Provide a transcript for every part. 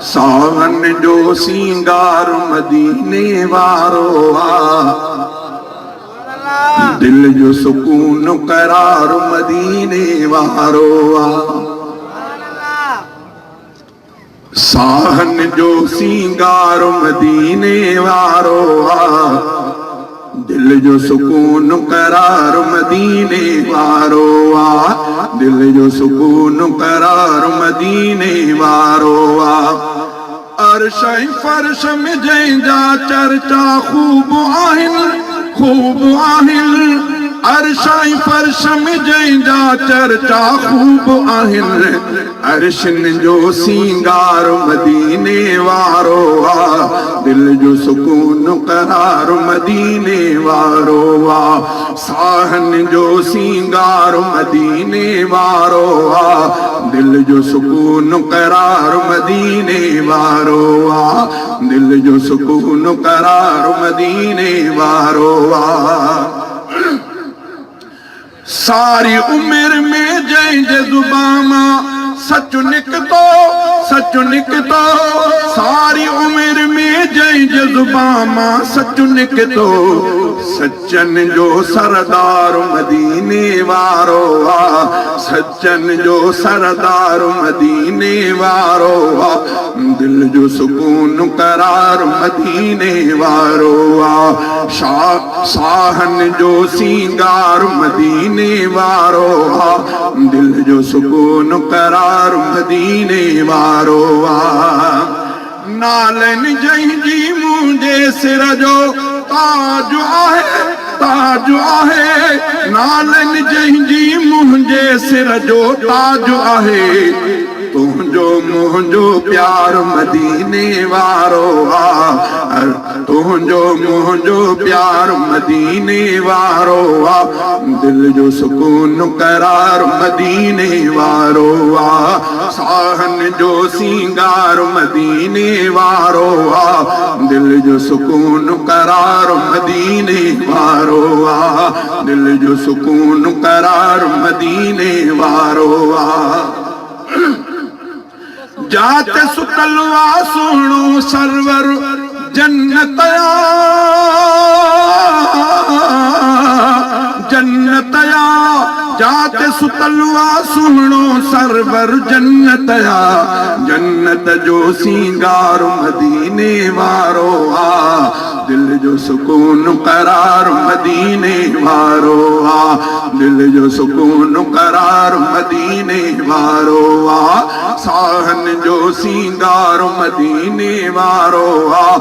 सावन जो सिंगार मदीने वारो आ, दिल जो सुकून करार मदीने वारो आ। साहन जो सिंगार मदीने वारो आ, दिल जो सुकून करार मदीने वारो आ, दिल जो सुकून करार मदीने वारो आ। अर्श फर्श में जंहिंजा चर्चा खूब आहिनि, खूब आहिनि। अर्श फर्श में जंहिंजा चर्चा खूब आहिनि, अर्शन जो सिंगार मदीने वारो आ, दिल जो सुकून करार मदीने वारो आ। साहन जो सिंगार मदीने वारो आ, दिल जो सुकून करार मदीने वारो आ, दिल जो सुकून करार मदीने वारो आ। सारी उम्र में जंहिंजे ज़ुबान मां सच निकतो, सच निकतो। सारी उम्र में जंहिंजे ज़ुबान मां सच निकतो, सच्चन जो सरदार मदीने वारो आ, सच्चन जो सरदार मदीने वारो आ, दिल जो सुकून करार मदीने वारो आ। साहन जो सिंगार मदीने वारो आ, दिल जो सुकून करार मदीने वारो आ। नालन जंहिंजी मुंहिंजे सिर जो ताज आहे, ताज आहे। नालन जंहिंजी मुंहिंजे सिर जो ताज आहे, तुंहिंजो मुंहिंजो प्यार मदीने वारो आ, तुंहिंजो मुंहिंजो प्यार मदीने वारो आ, दिल जो सुकून करार मदीने वारो आ। साहन जो सिंगार मदीने वारो आ, दिल जो सुकून करार मदीने वारो आ, दिल जो सुकून करार मदीने वारो आ। जाते सुतलवा सुणो सरवर जन्नतया, जन्नतया। जाते सुतलवा सुणो सरवर जन्नतया, जन्नत जो सिंगार मदीने वारो आ, दिल जो सुकून करार मदीने वारो आ, दिल जो सुकून करार मदीने वारो आ। साहन जो सिंगार मदीने वारो आ,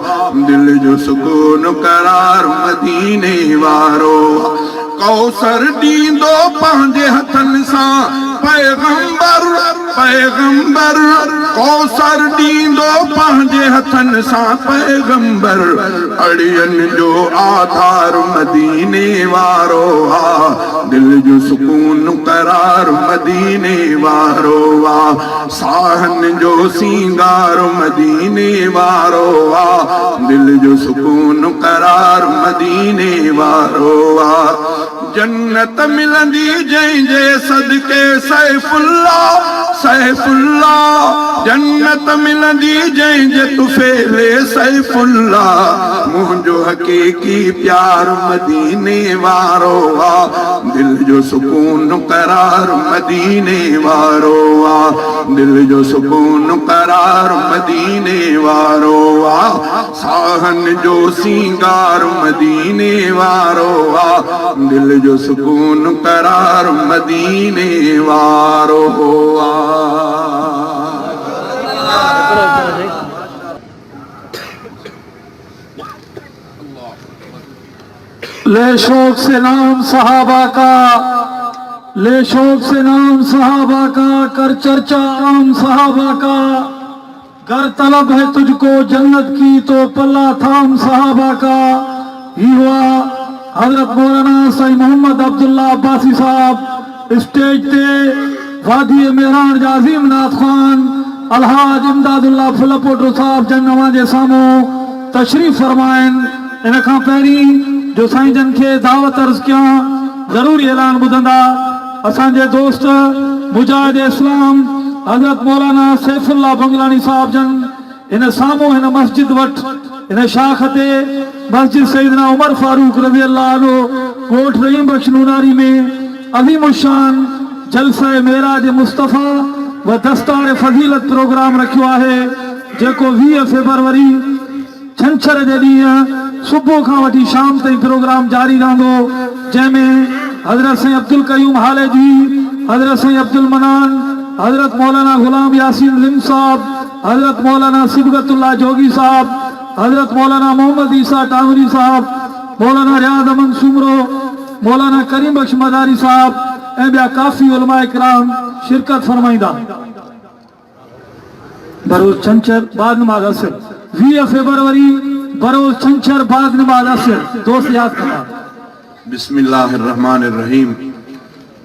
दिल जो सुकून करार मदीने वारो आ। कौसर ॾींदो पंहिंजे हथनि सां पैगंबर, पैगंबर। कौसर ॾींदो पंहिंजे हथनि सां पैगंबर, अड़ियनि जो आधार मदीने वारो आ, दिल जो सुकून करार मदीने वारो आ। साहन जो सिंगार मदीने वारो आ, दिल जो सुकून करार मदीने वारो आ। जन्नत मिलंदी जंहिंजे सदके सैफुल्ला, सैफुल्ला। जन्नत मिलंदी जंहिंजे तुफ़ेले सैफुल्ला, मुंहिंजो हक़ीक़ी प्यार मदीने वारो आ, दिल जो सुकून करार मदीने वारो आ, दिल जो सुकून करार मदीने वारो आ। साहन जो सिंगार मदीने वारो आ, दिल जो सुकून करार मदीने वारो आ। ले शौक से नाम सहाबा का, ले शौक से नाम सहाबा का, कर चर्चा आम सहाबा का। गर तलब है तुझको जन्नत की तो पल्ला थाम सहाबा का। ही हुआ हजरत मौलाना साईं मोहम्मद अब्दुल्ला अब्बासी साहब स्टेज ते वादी मेहरान जाजीम नाथ खान अलहाज इमदादुल्ला फुलपोटो साहब जन नवाजे साम्हूं तशरीफ़ फरमाइन। इन खां पहिरीं जो साईं जन खे दावत अर्ज़ कयां, ज़रूरी ऐलान ॿुधंदा। असांजे दोस्त मुजाहिद इस्लाम हजरत मौलाना सैफुल्ला बंगलानी साहब जन इन सामो इन मस्जिद वट इन शाख ते मस्जिद सैयदना उमर फारूक रज़ी अल्लाह अन्हु कोट रहीम बख्श नूनारी में अज़ीम शान जलसा मेराज मुस्तफ़ा व दस्तार फज़ीलत प्रोग्राम रखियो आहे, जेको 20 फेब्रुआरी छंछर जे ॾींहुं सुबुह खां वठी शाम ताईं प्रोग्राम जारी रहंदो, जंहिंमें हज़रत साईं अब्दुल कयूम हालेजी, हज़रत साईं अब्दुल मनान, हज़रत मौलाना गुलाम यासीन लिम साहब, हज़रत मौलाना सिबगतुल्लाह जोगी साहब, हज़रत मौलाना मोहम्मद ईसा टावरी साहब, मौलाना रियाज़ अमन सुमरो, मौलाना करीम बख्श मदारी साहब ऐं ॿिया काफ़ी उलमा इकराम शिरकत फरमाईंदा। बरोज़ छंछर बाद नमाज असर 20 फेब्रुआरी बरोज़ छंछर बाद नमाज असर दोस्त याद करा। बिस्मिल्लाहिर्रहमानिर्रहीम।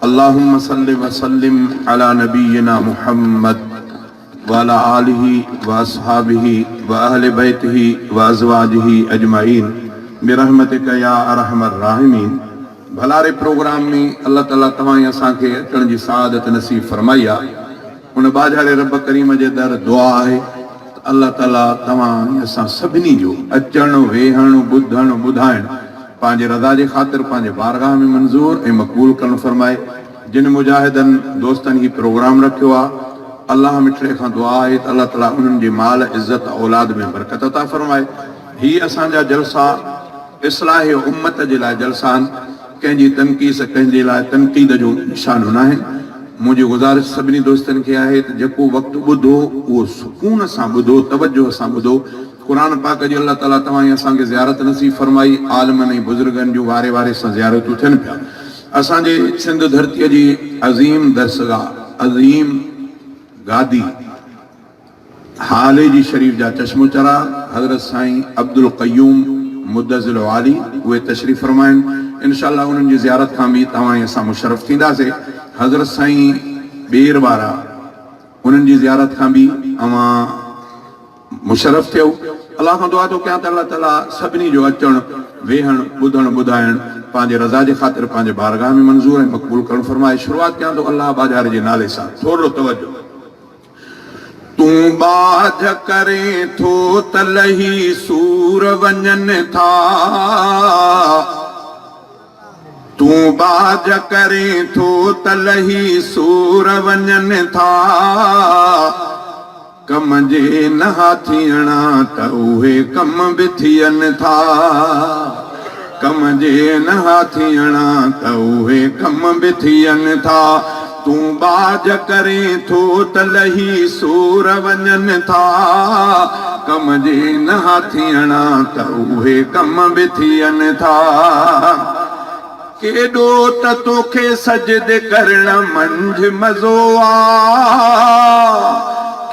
अल्लाहुम्मा सल्लि व सल्लिम अला नबीना मुहम्मद व अला आलिहि व अस्हाबिहि व अहले बैतिहि व अज़वाजिहि अजमाइन बिरहमतिका या अरहमर राहिमीन। भलारे प्रोग्राम में अल्लाह ताला तव्हां असांखे अचण जी सआदत नसीब फरमाई आहे। उन बाजारे रब करीम जे दर दुआ आहे त अल्लाह ताला तव्हां असां सभिनी जो अचण वेहण ॿुधण ॿुधाइण पंहिंजे रज़ा जे ख़ातिर पंहिंजे बारगाह में मंज़ूर ऐं मक़बूल करणु फरमाए। जिन मुजाहिदनि दोस्तनि ही प्रोग्राम रखियो आहे, अल्लाह मिठड़े खां दुआ आहे त अल्लाह ताला उन्हनि जे माल इज़त औलाद में बरकत अता फरमाए। ही असांजा जलसा इस्लाह उम्मत जे लाइ जलसा आहिनि, कंहिंजी तनक़ीस कंहिंजे लाइ तनक़ीद जो निशानो न आहे। मुंहिंजी गुज़ारिश सभिनी दोस्तनि खे आहे त जेको वक़्तु ॿुधो उहो सुकून सां ॿुधो, तवजो सां ॿुधो। क़ुरान पाक जी अल्लाह ताला तव्हां असांखे ज़ियारत नसीब फरमाई। आलमनि ऐं बुज़ुर्गनि जूं वारे वारे सां ज़ियारतूं थियनि पिया। असांजे सिंध धरतीअ जी अज़ीम दरसगाह, अज़ीम गादी हाले जी शरीफ़ जा चश्मो चरा हज़रत साईं अब्दुल क़यूम मुद्दज़िल वाली उहे तशरीफ़ फरमाइनि। इंशाअल्लाह उन्हनि जी ज़ियारत खां बि तव्हां असां मुशरफ़ थींदासीं। हज़रत साईं ॿेर वारा उन्हनि जी ज़ियारत खां बि अवां मुशरफ़ थियो। अल्लाह खां दुआ थो कयां त अल्लाह ताला सभिनी जो अचणु वेहण ॿुधण ॿुधाइण पंहिंजे रज़ा जे ख़ातिर पंहिंजे बारगाह में मंज़ूर ऐं मक़बूल करणु फरमाए। शुरूआत कयां थो अल्लाह बाज़ार जे नाले सां। थोरो तवजो। तूं बाझ करे थो त लही सूर वञनि था, तूं बाझ करे थो त लही सूर वञनि था, कम जे नहा थियणा त उहे कम बि थियनि था, कम जे नहा थियणा त उहे कम बि थियनि था। तूं बाझ करे थो त लही सूर वञनि था, कम जे नहा थियणा त उहे कम बि थियनि था। केॾो त तोखे सजदे करण मंझि मज़ो आ,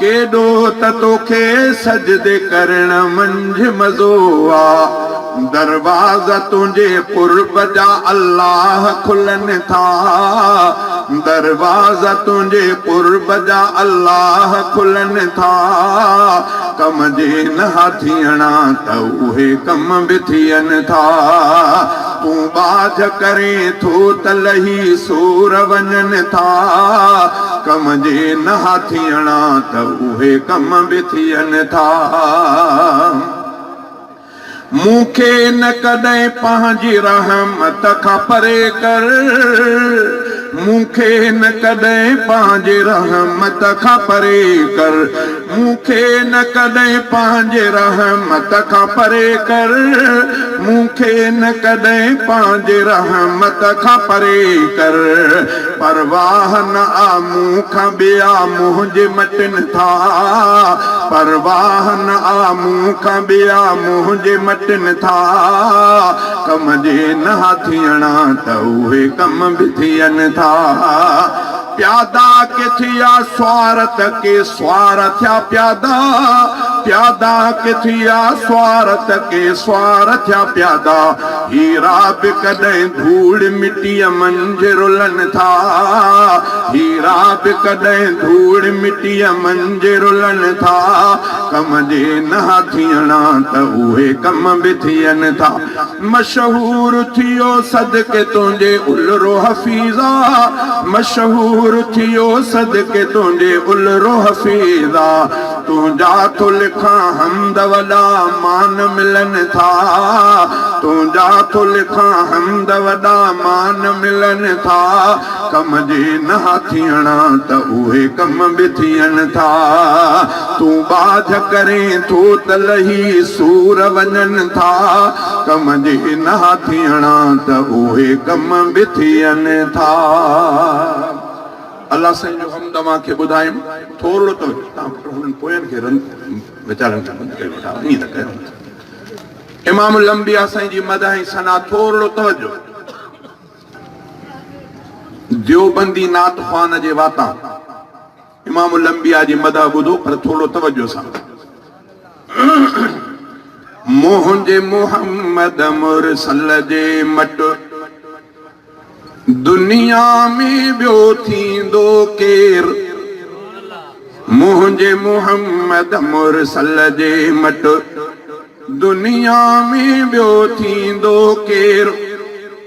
केॾो त तोखे सजदे करण मंझि मज़ो आ। दरवाज़ा तुंहिंजे कुर्ब जा अल्लाह खुलनि था, दरवाज़ा तुंहिंजे कुर्ब जा अल्लाह खुलनि था, कम जे नहा थियणा त उहे कम बि थियनि था। तूं बाझ करे थो त लही सूर वञनि था, कम जे नहा थियणा त उहे कम बि थियनि था। मूंखे न कॾहिं पंहिंजी रहमत खां परे कर, मूंखे न कॾहिं पंहिंजे रहमत खां परे कर, मूंखे न कॾहिं पंहिंजे रहमत खां परे कर, मूंखे न कॾहिं पंहिंजे रहमत खां परे कर। परवाह न आ मूं खां ॿिया मुंहिंजे मटनि था, परवाह न आ मूं खां ॿिया मुंहिंजे मटनि था, कम जे नहा थियणा त उहे कम बि थियनि था। प्यादा के थिया स्वारत के स्वार थिया प्यादा, प्यादा के थिया स्वारत के स्वार थिया प्यादा। हीरा बि कॾहिं धूड़ मिटीअ मंझि रुलनि था, हीरा बि कॾहिं धूड़ मिटीअ मंझि रुलनि था, कम जे नहा थियणा त उहे कम बि थियनि था। मशहूर थियो सदके तुंहिंजे उलरो हफ़ीज़ा, मशहूर थियो सदके तुंहिंजे उलरो हफ़ीज़ा। तुंहिंजा थो लिखां हमद वॾा मान मिलनि था, तुंहिंजा थो लिखां हमद वॾा मान मिलनि था। कम जे न थियणा त उहे कम बि थियनि था, तूं बाझ करें थो त लही सूर वञनि था। कम जे न थियणा त उहे कम बि थियनि था। अल्लाह साईं जो हमद मांखे ॿुधायूं थोरो त तव्हां हुननि पोयनि खे वीचारनि खे बंदि करे वठा ईअं त कयो। इमामुल अंबिया साईं जी मदह ऐं सना थोरो तवजो। देवबंदी नात ख़्वान जे वाता इमामुल अंबिया जी मदह ॿुधो पर थोरो तवजो सां। मुंहिंजे मुहम्मद मुरसल जे मट दुनिया में ॿियो थींदो केर। मुंहिंजे मुहम्मद मुरसल जे मट दुनिया में ॿियो थींदो केर।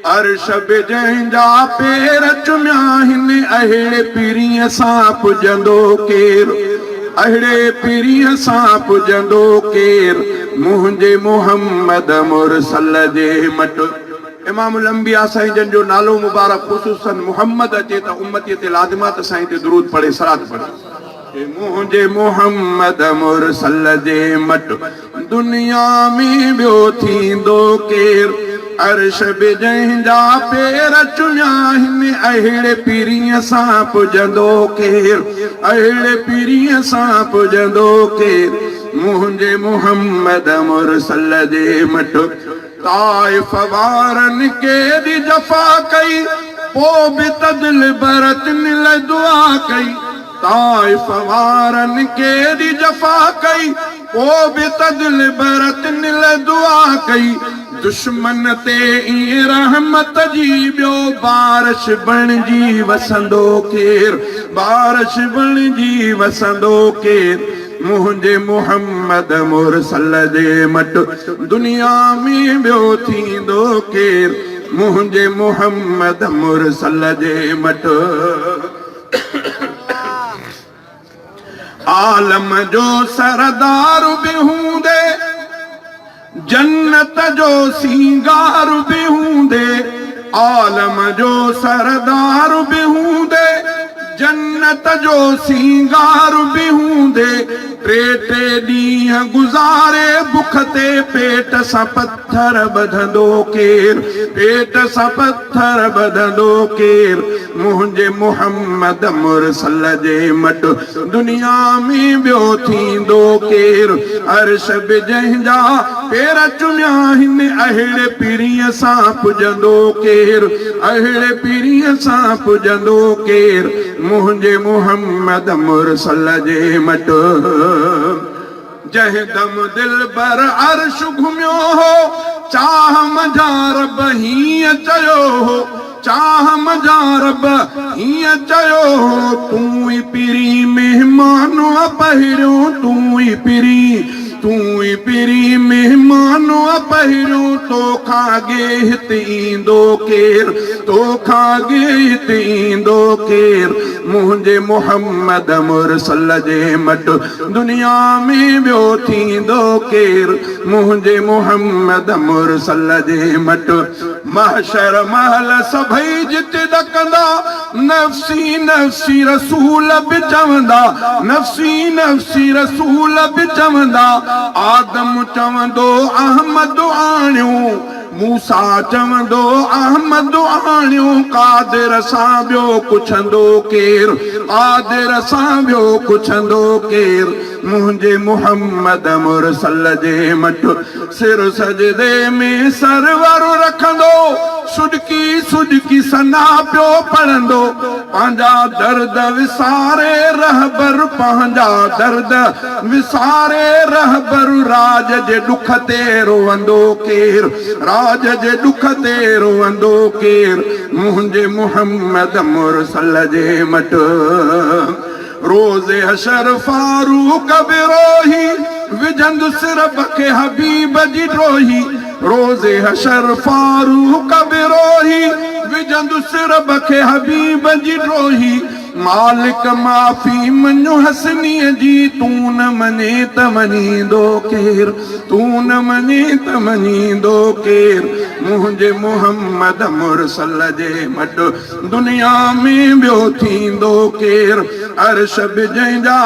अर्श बि जंहिंजा पेर चुमिया आहिनि अहिड़े पीरीअ सां पुॼंदो केर, अहिड़े पीरीअ सां पुॼंदो केर। मुंहिंजे मुहम्मद मुरसल जे मट इमामुल अंबिया साईं जन जो नालो मुबारक ख़ुसूसन मुहम्मद अचे त उम्मतीअ ते लाज़िमात साईं ते दुरूद पढ़े सलात पढ़े। मुंहिंजे मुहम्मद मुरसल जे मट दुनिया में ॿियो थींदो केर। अर्श बि जंहिंजा पेर चुमिया आहिनि अहिड़े पीरीअ सां पुॼंदो केर, अहिड़े पीरीअ सां पुॼंदो केर। मुंहिंजे मुहम्मद मुरसल जे मट ताइफ़ वारनि केॾी जफ़ा कई पोइ बि तदिल बरतनि लाइ दुआ कई। ताइफ़ वारनि केॾी जफ़ा कई पोइ बि तदिल बरतनि लाइ दुआ कई। दुश्मन ते ईअं रहमत जी ॿियो बारिश बणिजी वसंदो केर, बारिश बणिजी वसंदो केर। मुंहिंजे मुहम्मद मुरसल जे मट दुनिया में ॿियो थींदो केर। मुंहिंजे मुहम्मद मुरसल जे मट आलम जो सरदार बि हूंदे, जन्नत जो सींगार बि हूंदे। आलम जो सरदार बि हूंदे, जन्नत जो सींगार बि हूंदे। टे ॾींहं गुज़ारे बुख ते पेट सां पत्थर ॿधंदो केर, पेट सां पत्थर ॿधंदो केर। मुंहिंजे मुहम्मद मुरसल जे मट दुनिया में ॿियो थींदो केर। अर्श बि जंहिंजा पेर चुमिया आहिनि अहिड़े पीरीअ सां पुॼंदो केर, अहिड़े पीरीअ सां पुॼंदो केर। मुंहिंजे मुहम्मद मुरसल जे मट जंहिं दम दिल बर अर्श घुमियो हो चाह मझा रब हीअं चयो हो, चाह मझा रब हीअं चयो हो। तूं ई पीरी महिमान पहिरियों, तूं ई पीरी, तूं ई पीरी महिमान पहिरियों। तोखां अॻे हिते ईंदो केर, तोखां अॻे हिते ईंदो केर। मुंहिंजे मुहम्मद मुरसल जे मट दुनिया में ॿियो थींदो केर। मुंहिंजे मुहम्मद मुरसल जे मट महशर महल सभई जिते ॾकंदा नफ़्सी नफ़्सी रसूल बि चवंदा, नफ़्सी नफ़्सी रसूल बि चवंदा। आदम चवंदो अहमद आणियो, मूसा चवंदो अहमद आणियो। कादिर सां ॿियो पुछंदो केर, कादिर सां ॿियो पुछंदो केर। मुंहिंजे मुहम्मद मुरसल जे मट सिर सजदे में सरवर रखंदो, सुडकी सुडकी सना पियो पढ़ंदो। पंहिंजा दर्द विसारे रहबर, पंहिंजा दर्द विसारे रहबर। राज जे दुख ते रोवंदो केर, राज जे दुख ते रोवंदो केर। मुंहिंजे मुहम्मद मुरसल जे मट रोज़े हशर फारूक बि रोही विझंदु सिरब खे हबीब जी ड्रोही। रोज़े हशर फारूक बि रोही विझंदु सिरब खे हबीब जी ड्रोही। मालिक माफ़ी मञो हसनीअ जी, तूं न मञे त मञींदो केर, तूं न मञे त मञींदो केर। मुंहिंजे मुहम्मद मुरसल जे मट दुनिया में ॿियो थींदो केर। अर्श बि जंहिंजा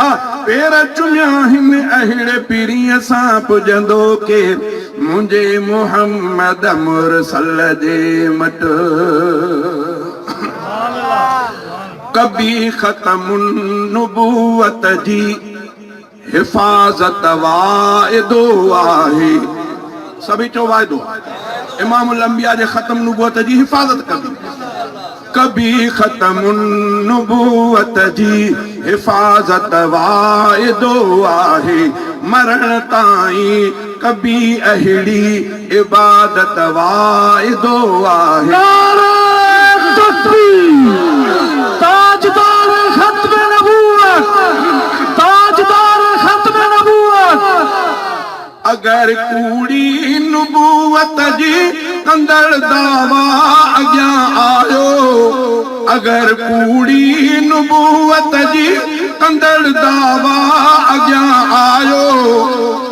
पेर चुमिया आहिनि, अहिड़े पीरीअ सां पुॼंदो केर। मुंहिंजे मुहम्मद मुरसल जे मट कभी ख़त्मुन नुबुवत जी हिफ़ाज़त वाइदो आहे। सभी चो वाइदो। इमामुल अंबिया जे ख़त्म नुबुवत जी हिफ़ाज़त कबी। कभी ख़त्मुन नुबुवत जी हिफ़ाज़त वाइदो आहे। मरण ताईं कभी अहिड़ी इबादत वाइदो आहे। नारे तकबीर, ताजदार खत्म नबूवत, ताजदार खत्म नबूवत। अगर कूड़ी नुबुवत जी कंदड़ दावा अॻियां आयो, अगर कूड़ी नुबुवत जी कंदड़ दावा अॻियां आयो,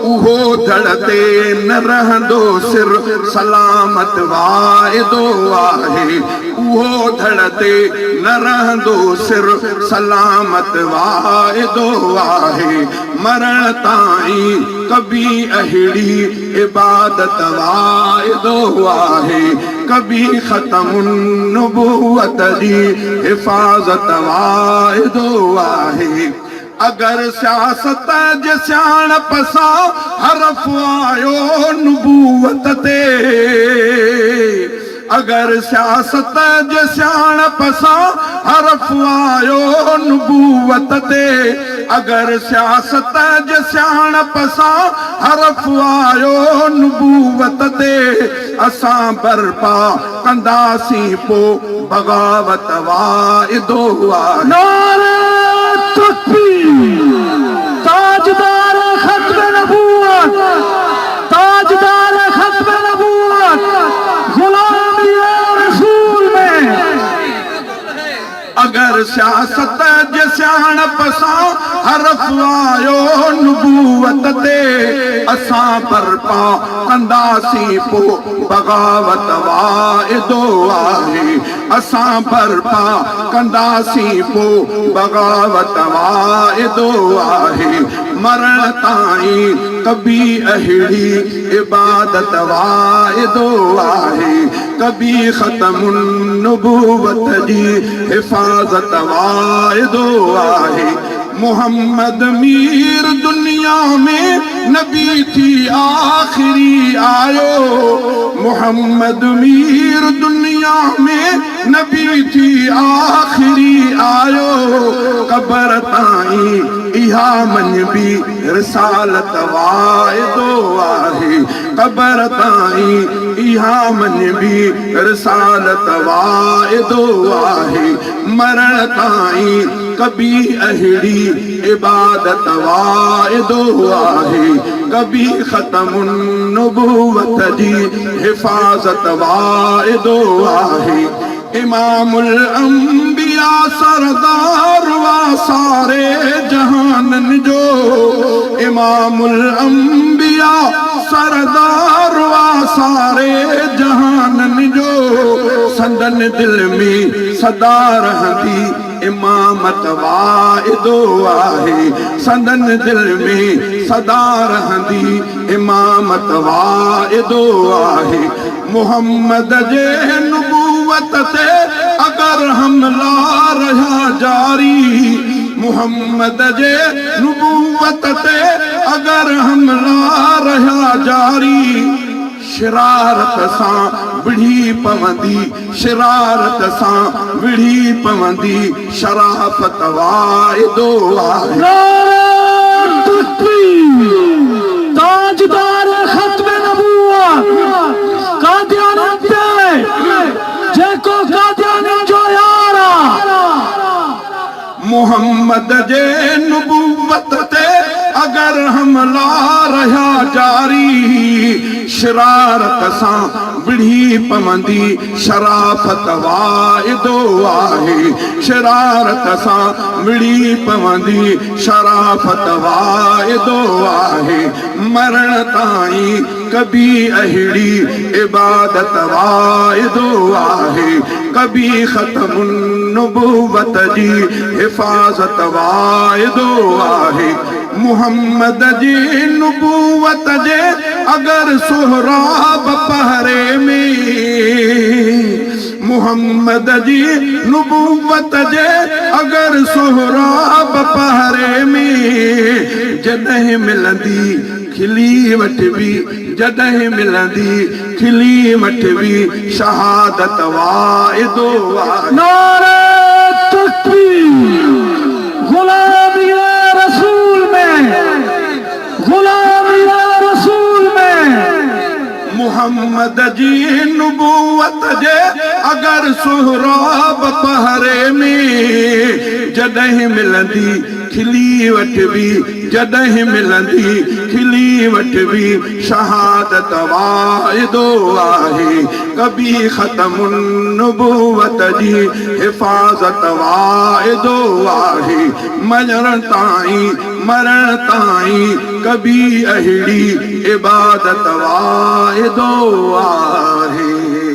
उहो धड़ ते न रहंदो सिर सलामत वाइदो आहे। उहो धड़ ते न रहंदो सिर सलामत वाइदो आहे। मरण ताईं कभी अहिड़ी इबादत वाइदो आहे। कभी ख़त्मुन नुबुवत जी हिफ़ाज़त वाइदो आहे। अगर सियासत जे सियाणप सां हरफ आयो नुबुवत ते, अगर सियासत जे सियाणप सां हरफ आयो नुबुवत ते, अगर सियासत जे सियाणप सां हरफ आयो नुबुवत ते, असां बर्पा कंदासीं पोइ बग़ावत वाइदो आहे। नारे तकबीर, ताजदार खत्म नबूवत, ताजदार खत्म नबूवत, गुलामी रसूल में। अगर सियासत जे सियाणप सां हरफ आयो नुबुवत ते, असां बर्पा कंदासीं पोइ बग़ावत वाइदो आहे। असां बर्पा कंदासीं पोइ बग़ावत वाइदो आहे। मरण ताईं कभी अहिड़ी इबादत वाइदो आहे। कभी ख़त्मुन नुबुवत जी हिफ़ाज़त वाइदो आहे। मोहम्मद मीर दुनिया में नबी थी आखिरी आयो। मोहम्मद मीर दुनिया में नबी थी आखिरी आयो। कबर ताईं इहा मनबी रिसालत वाइदो आहे। कबर ताईं इहा मनबी रिसालत वाइदो आहे। मरण ताईं कभी अहिड़ी इबादत वाइदो आहे। कभी ख़त्मुन नुबुवत जी हिफ़ाज़त वाइदो आहे। इमामुल अंबिया सरदार वा सारे जहानन जो, इमामुल अंबिया सरदार वा सारे जहानन जो, संदन दिल में सदा रहंदी इमामत वाइदो आहे। संदन दिल में सदा रहंदी इमामत वाइदो आहे। मुहम्मद जे नुबुवत ते अगर हमला रहा जारी, मुहम्मद जे नुबुवत ते अगर हमला रहा जारी, शरारत सां विढ़ी पवंदी, शरारत सां विढ़ी पवंदी शराफत वाइदो आहे। नारे तकबीर, ताजदार खत्म नबूवत, कादियानत जेको कादियानी जो यारा। मुहम्मद जे नुबुवत ते अगर हमला रहा जारी, शरारत सां विढ़ी पवंदी शराफत वाइदो आहे शरारत सां विढ़ी पवंदी शराफत वाइदो आहे मरण ताईं कभी अहिड़ी इबादत वाइदो आहे कभी ख़त्मुन नुबुवत जी हिफ़ाज़त वाइदो आहे मुहम्मद जी नुबुवत जे अगर सोहराब पहरे में मुहम्मद जी नुबुवत जे अगर सोहराब पहरे में जॾहिं मिलंदी खिली वठबी जॾहिं मिलंदी खिली वठबी शहादत वाइदो आहे नारे तकबीर गुलामी रसूल में गुलामी रसूल में मुहम्मद जी नुबुवत जे अगर सोहराब पहरे में जॾहिं मिलंदी खिली वठबी जॾहिं मिलंदी खिली वठबी शहादत वाइदो आहे कभी ख़त्मुन नुबुवत जी हिफ़ाज़त वाइदो आहे मरण ताईं कभी अहिड़ी इबादत वाइदो आहे।